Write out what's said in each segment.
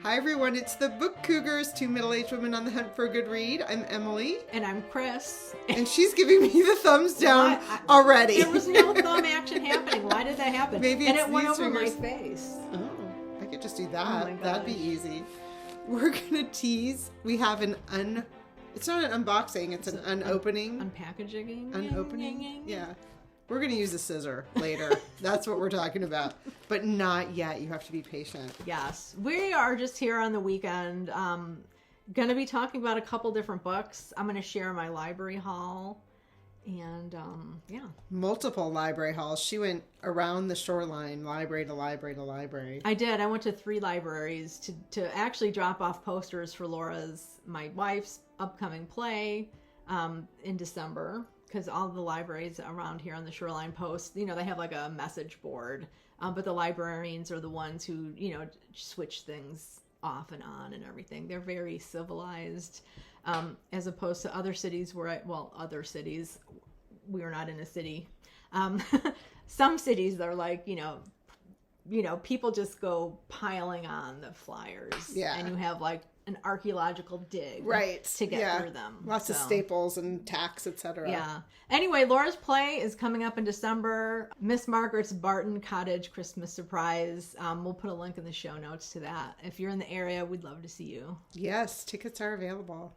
Hi everyone, it's the Book Cougars, two middle-aged women on the hunt for a good read. I'm Emily. And I'm Chris. And she's giving me the thumbs down already. There was no thumb action happening. Why did that happen? Maybe and it's it went these over fingers. my face. Oh, I could just do that. Oh my That'd be easy. We're going to tease. We have it's not an unboxing, it's an unopening. Unpackaging? Unopening? Yeah. We're going to use a scissor later. That's what we're talking about. But not yet. You have to be patient. Yes. We are just here on the weekend. Going to be talking about a couple different books. I'm going to share my library haul. And, yeah. Multiple library hauls. She went around the shoreline, library to library to library. I did. I went to 3 libraries to actually drop off posters for my wife's upcoming play in December. Because all the libraries around here on the shoreline post, they have like a message board. But the librarians are the ones who, switch things off and on and everything. They're very civilized, as opposed to other cities other cities. We are not in a city. Some cities are like, people just go piling on the flyers. Yeah. And you have like an archaeological dig to get through them. Lots of staples and tacks, etc. Yeah. Anyway, Laura's play is coming up in December. Miss Margaret's Barton Cottage Christmas Surprise. We'll put a link in the show notes to that. If you're in the area, we'd love to see you. Yes, tickets are available.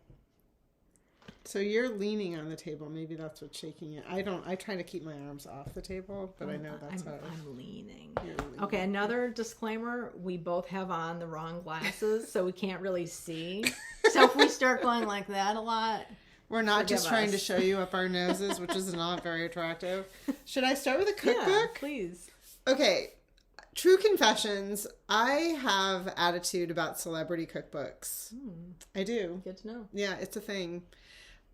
So you're leaning on the table. Maybe that's what's shaking it. I try to keep my arms off the table, but I know that's how I'm leaning. You're leaning. Okay, another disclaimer. We both have on the wrong glasses, so we can't really see. So if we start going like that a lot, we're not just trying to show you up our noses, which is not very attractive. Should I start with a cookbook? Yeah, please. Okay. True confessions. I have attitude about celebrity cookbooks. I do. Good to know. Yeah, it's a thing.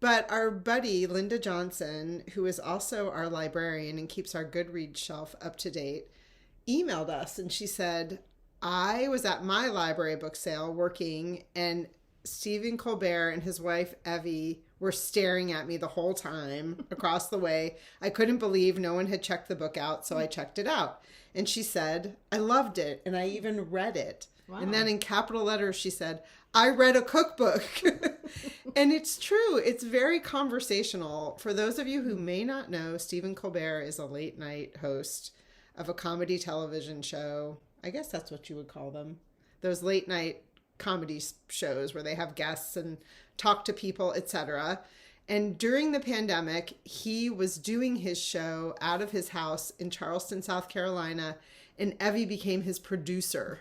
But our buddy, Linda Johnson, who is also our librarian and keeps our Goodreads shelf up to date, emailed us and she said, I was at my library book sale working and Stephen Colbert and his wife, Evie, were staring at me the whole time across the way. I couldn't believe no one had checked the book out, so I checked it out. And she said, I loved it, and I even read it. Wow. And then in capital letters, she said, I read a cookbook. And it's true. It's very conversational. For those of you who may not know, Stephen Colbert is a late night host of a comedy television show. I guess that's what you would call them. Those late night comedy shows where they have guests and talk to people, etc. And during the pandemic, he was doing his show out of his house in Charleston, South Carolina, and Evie became his producer.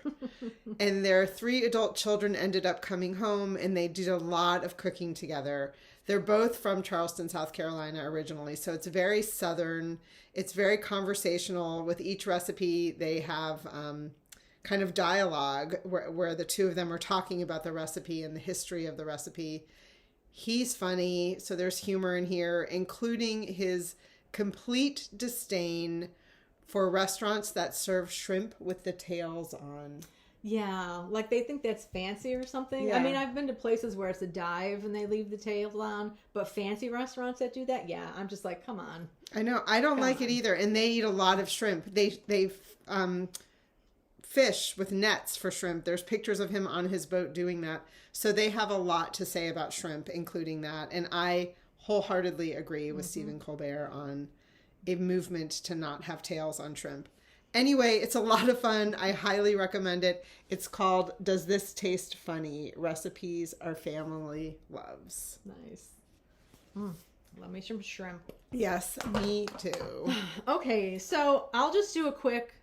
And their 3 adult children ended up coming home, and they did a lot of cooking together. They're both from Charleston, South Carolina originally, so it's very Southern. It's very conversational. With each recipe, they have kind of dialogue where the two of them are talking about the recipe and the history of the recipe. He's funny, so there's humor in here, including his complete disdain for restaurants that serve shrimp with the tails on. Yeah, like they think that's fancy or something. Yeah. I mean, I've been to places where it's a dive and they leave the tails on, but fancy restaurants that do that, yeah, I'm just like, come on. I know, I don't like it either. And they eat a lot of shrimp. They fish with nets for shrimp. There's pictures of him on his boat doing that. So they have a lot to say about shrimp, including that. And I wholeheartedly agree with Stephen Colbert on a movement to not have tails on shrimp. Anyway, it's a lot of fun. I highly recommend it. It's called Does This Taste Funny? Recipes Our Family Loves. Nice. Love me some shrimp. Yes, me too. Okay, so I'll just do a quick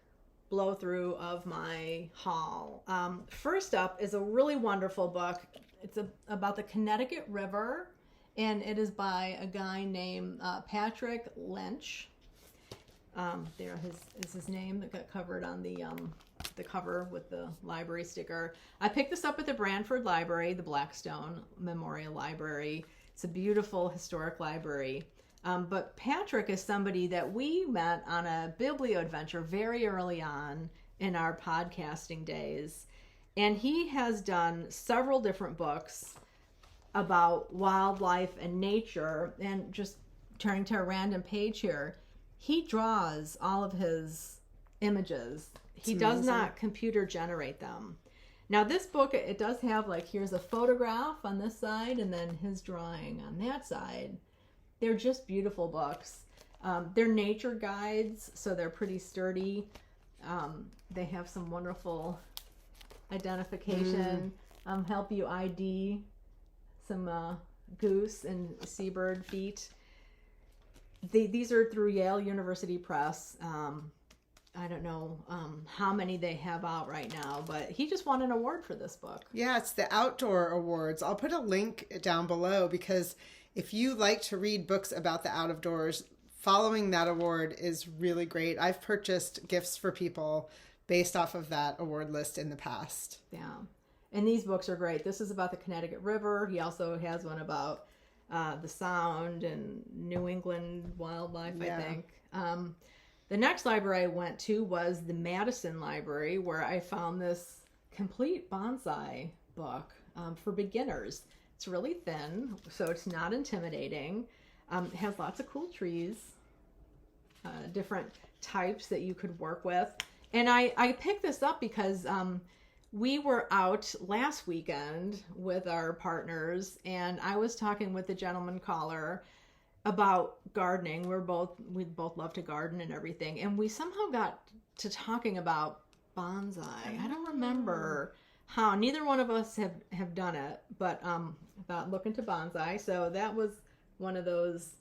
blow through of my haul. First up is a really wonderful book. It's about the Connecticut River, and it is by a guy named Patrick Lynch. There is his name that got covered on the cover with the library sticker. I picked this up at the Branford Library, the Blackstone Memorial Library. It's a beautiful historic library. But Patrick is somebody that we met on a biblio adventure very early on in our podcasting days. And he has done several different books about wildlife and nature. And just turning to a random page here, he draws all of his images. He does not computer generate them. Now this book, it does have like, here's a photograph on this side and then his drawing on that side. They're just beautiful books. They're nature guides, so they're pretty sturdy. They have some wonderful identification, help you ID some goose and seabird feet. These are through Yale University Press. I don't know how many they have out right now, but he just won an award for this book. Yeah, it's the Outdoor Awards. I'll put a link down below because if you like to read books about the out of doors, following that award is really great. I've purchased gifts for people based off of that award list in the past. Yeah. And these books are great. This is about the Connecticut River. He also has one about the Sound and New England wildlife, I think. The next library I went to was the Madison Library, where I found this complete bonsai book for beginners. It's really thin, so it's not intimidating. It has lots of cool trees, different types that you could work with. And I picked this up because we were out last weekend with our partners, and I was talking with the gentleman caller about gardening. We both love to garden and everything, and we somehow got to talking about bonsai. I don't remember how. Neither one of us have done it, but about looking to bonsai. So that was one of those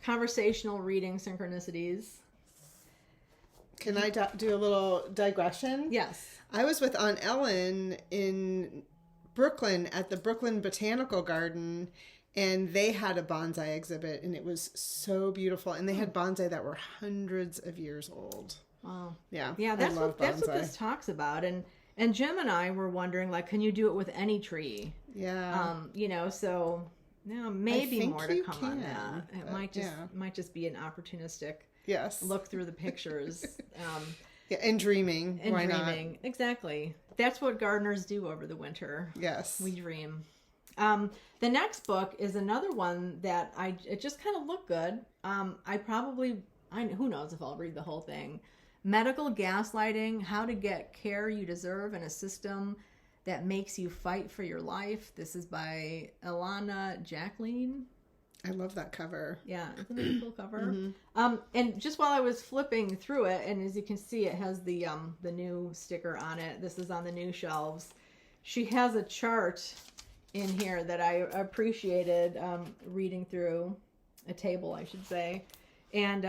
conversational reading synchronicities. Can I do a little digression? Yes. I was with Aunt Ellen in Brooklyn at the Brooklyn Botanical Garden, and they had a bonsai exhibit, and it was so beautiful. And they had bonsai that were hundreds of years old. Wow. Yeah. Yeah, that's what this talks about. And Jim and I were wondering, like, can you do it with any tree? Yeah. So maybe more to come on that. It might just be an opportunistic look through the pictures. And dreaming. Why not? Exactly. That's what gardeners do over the winter. Yes. We dream. The next book is another one that it just kind of looked good. Who knows if I'll read the whole thing. Medical Gaslighting, How to Get Care You Deserve in a System That Makes You Fight for Your Life. This is by Ilana Jacqueline. I love that cover. Yeah, isn't it a cool cover? And just while I was flipping through it, and as you can see, it has the new sticker on it. This is on the new shelves. She has a chart in here that I appreciated reading through, a table, I should say. And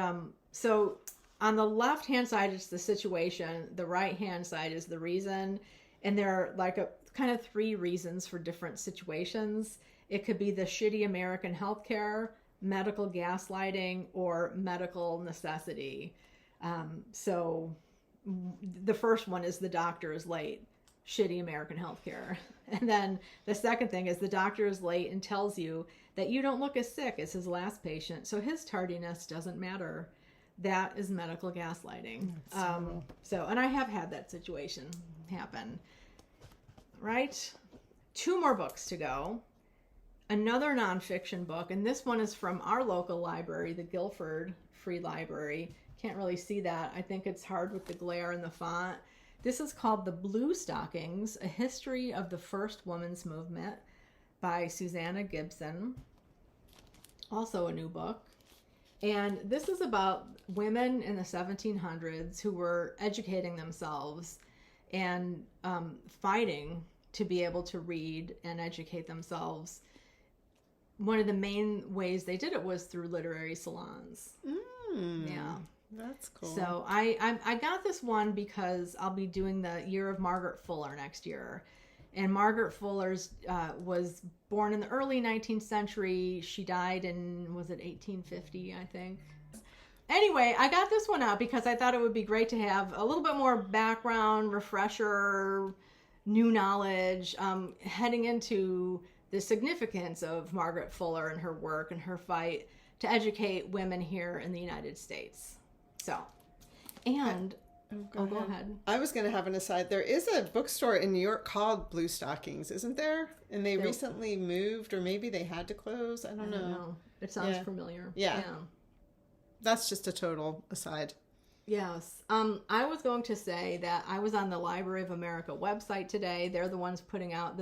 so on the left-hand side, it's the situation. The right-hand side is the reason. And there are like kind of 3 reasons for different situations. It could be the shitty American healthcare, medical gaslighting, or medical necessity. So the first one is the doctor is late, shitty American healthcare. And then the second thing is the doctor is late and tells you that you don't look as sick as his last patient, so his tardiness doesn't matter. That is medical gaslighting. And I have had that situation happen. Right? 2 more books to go. Another nonfiction book, and this one is from our local library, the Guilford Free Library. Can't really see that. I think it's hard with the glare and the font. This is called The Blue Stockings, A History of the First Women's Movement by Susanna Gibson. Also a new book. And this is about women in the 1700s who were educating themselves and fighting to be able to read and educate themselves. One of the main ways they did it was through literary salons. Yeah. That's cool. So I got this one because I'll be doing the Year of Margaret Fuller next year. And Margaret Fuller was born in the early 19th century. She died in, was it 1850, I think? Anyway, I got this one out because I thought it would be great to have a little bit more background, refresher, new knowledge, heading into the significance of Margaret Fuller and her work and her fight to educate women here in the United States. So, and... Go ahead. I was going to have an aside. There is a bookstore in New York called Blue Stockings, isn't there? And they recently moved, or maybe they had to close. I don't know. It sounds familiar. Yeah. That's just a total aside. Yes. I was going to say that I was on the Library of America website today. They're the ones putting out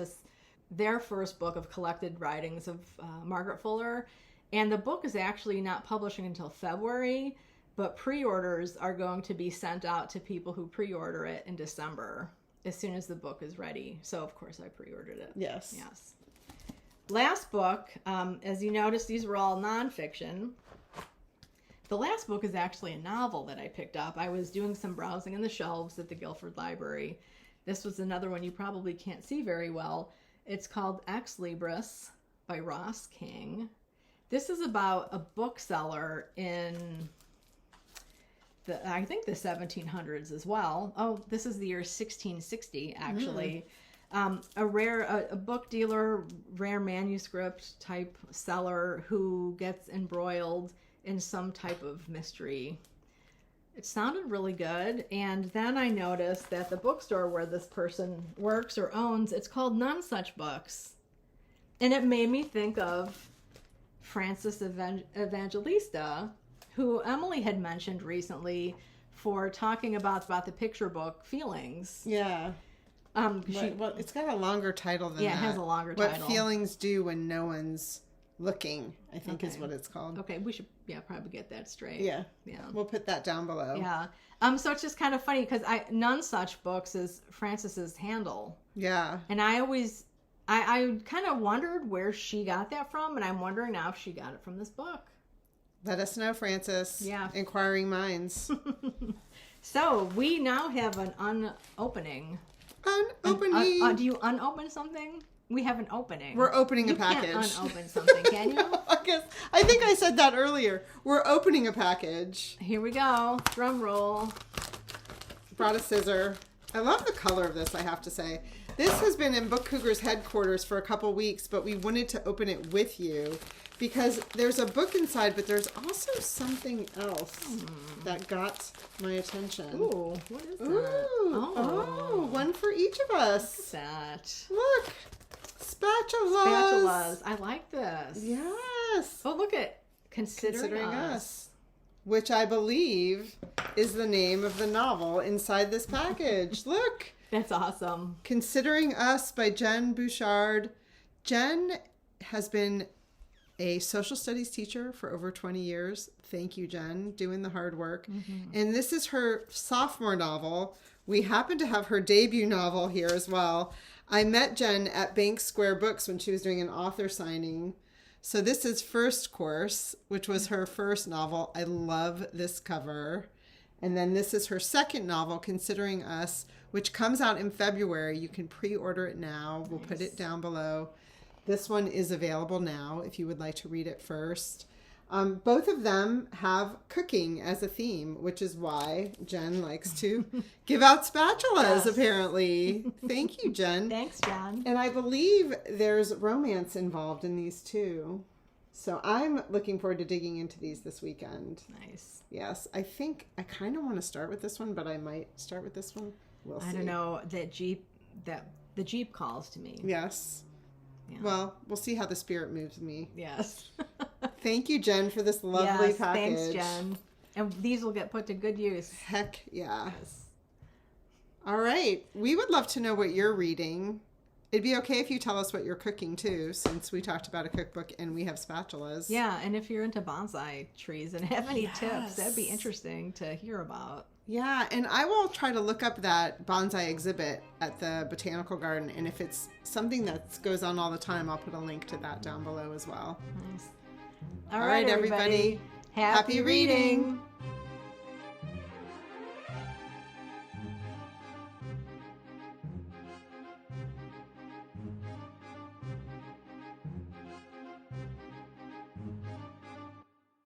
their first book of collected writings of Margaret Fuller. And the book is actually not publishing until February, but pre-orders are going to be sent out to people who pre-order it in December as soon as the book is ready. So, of course, I pre-ordered it. Yes. Yes. Last book, as you notice, these were all nonfiction. The last book is actually a novel that I picked up. I was doing some browsing in the shelves at the Guilford Library. This was another one you probably can't see very well. It's called Ex Libris by Ross King. This is about a bookseller in I think the 1700s as well. Oh, this is the year 1660, actually. A book dealer, rare manuscript type seller who gets embroiled in some type of mystery. It sounded really good, and then I noticed that the bookstore where this person works or owns, it's called None Such Books. And it made me think of Frances Evangelista, who Emily had mentioned recently for talking about the picture book Feelings. Yeah. Well, it's got a longer title than that. Yeah, it has a longer title. What feelings do when no one's looking, I think is what it's called. Okay, we should probably get that straight. Yeah. We'll put that down below. Yeah. So it's just kind of funny because None Such Books is Frances's handle. Yeah. And I always I kind of wondered where she got that from, and I'm wondering now if she got it from this book. Let us know, Frances. Yeah. Inquiring minds. So we now have an unopening. Unopening. Do you unopen something? We have an opening. We're opening a package. You can't unopen something, can you? I think I said that earlier. We're opening a package. Here we go. Drum roll. Brought a scissor. I love the color of this, I have to say. This has been in Book Cougars headquarters for a couple weeks, but we wanted to open it with you because there's a book inside, but there's also something else that got my attention. Ooh, what is that? Ooh, oh, one for each of us. What's that? Look, spatulas. Spatulas. I like this. Yes. Oh, look at Considering Us. Which I believe is the name of the novel inside this package. Look. That's awesome. Considering Us by Jen Bouchard. Jen has been a social studies teacher for over 20 years. Thank you, Jen, doing the hard work. Mm-hmm. And this is her sophomore novel. We happen to have her debut novel here as well. I met Jen at Bank Square Books when she was doing an author signing. So this is First Course, which was her first novel. I love this cover. And then this is her second novel, Considering Us, which comes out in February. You can pre-order it now. We'll put it down below. This one is available now if you would like to read it first. Both of them have cooking as a theme, which is why Jen likes to give out spatulas, apparently. Thank you, Jen. Thanks, Jen. And I believe there's romance involved in these too. So I'm looking forward to digging into these this weekend. Nice. Yes. I think I kind of want to start with this one, but I might start with this one. We'll see. I don't know. The Jeep calls to me. Yes. Yeah. Well, we'll see how the spirit moves me. Yes. Thank you, Jen, for this lovely package. Thanks, Jen. And these will get put to good use. Heck yeah. Yes. All right. We would love to know what you're reading. It'd be okay if you tell us what you're cooking, too, since we talked about a cookbook and we have spatulas. Yeah, and if you're into bonsai trees and have any tips, that'd be interesting to hear about. Yeah, and I will try to look up that bonsai exhibit at the Botanical Garden, and if it's something that goes on all the time, I'll put a link to that down below as well. Nice. All right, everybody. Happy reading.